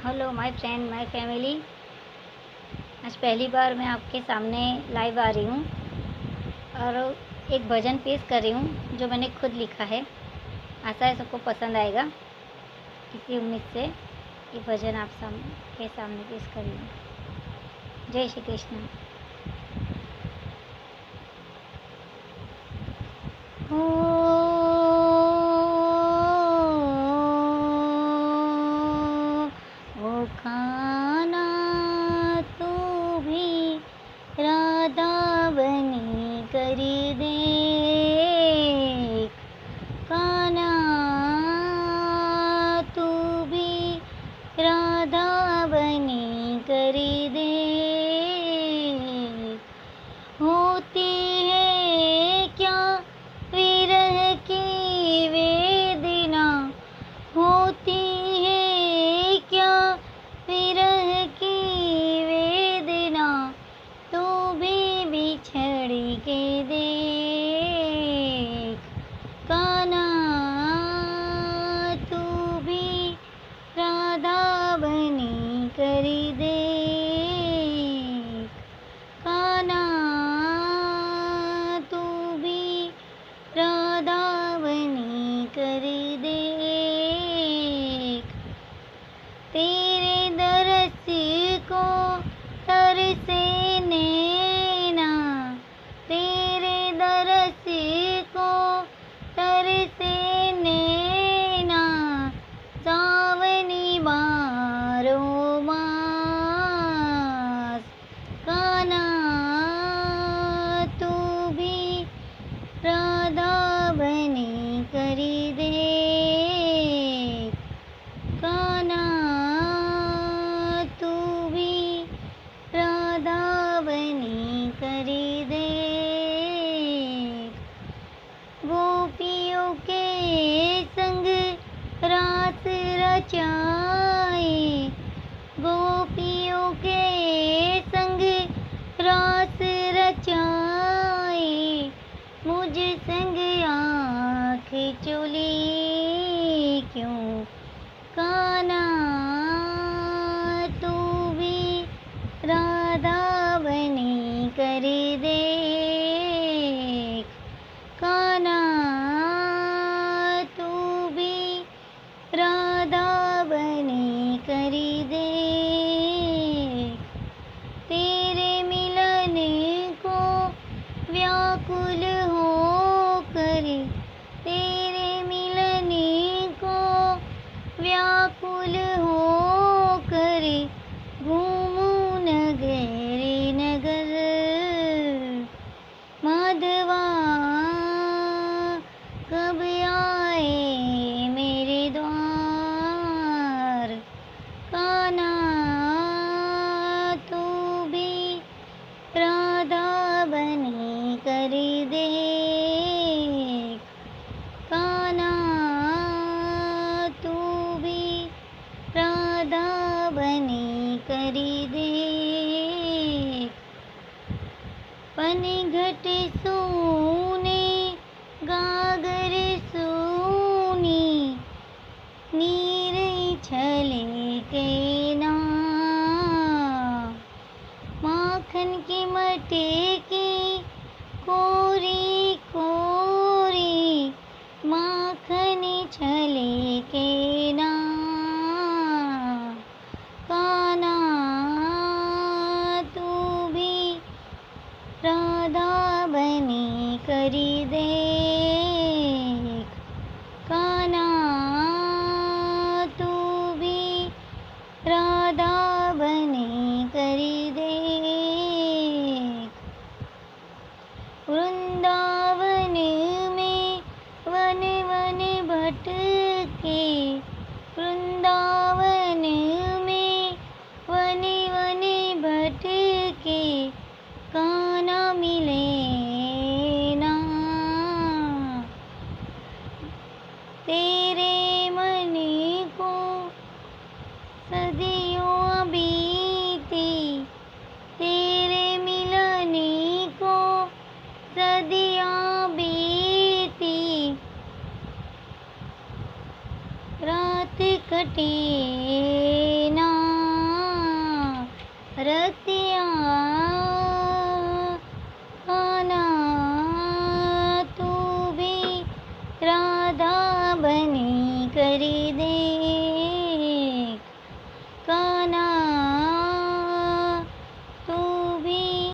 Hello my friend my family. आज पहली बार मैं आपके सामने लाइव आ रही हूँ और एक भजन पेश कर रही हूँ जो मैंने खुद लिखा है। आशा है सबको पसंद आएगा। इसी उम्मीद से ये भजन आप के सामने पेश कर रही हूँ। जय श्री कृष्ण। ओ खाना तू भी राधा बनी कर दे, खाना तू भी राधा बनी कर दे। होती है क्या विरह की वेदना, होती है क्या विरह की वेदना, तू भी बिछड़ के देख, कान्हा तू भी राधा बनी कर दे, कान्हा तू भी राधा बनी कर दे। तेरे दरस को तरसे नैना, तेरे दरस को तरसे नैना, सावनी बारों मास, कान्हा तू भी राधा बनी कर दे, कान्हा तू भी राधा बनी कर दे। गोपियों के संग रास रचाए, गोपियों के संग रास रचाए, मुझ संग आँख चुली क्यों, कान्हा तू भी राधा बनी कर दे, कान्हा तू भी राधा बनी कर दे। तेरे मिलन को व्याकुल हो कर, तेरे मिलन को व्याकुल हो कर, घूमूं नगर नगर, माधवा कब आए मेरे द्वार, कान्हा तू भी राधा बनी कर दे, कान्हा तू भी राधा बनी कर दे। पनघट सोने गागर सोनी, नीर छले के ना, माखन की मटकी कोरी कोरी, माखन छले के ना, कान्हा तू भी राधा बनी कर दे, कान्हा तू भी राधा बनी कर दे। वृंदावन में वन वन भटके, वृंदावन में वन वन भटके, कान्हा मिले ना, तेरे मन को सदियों बीती, तेरे मिलन को सदियाँ बीती, रात कटे ना। दिया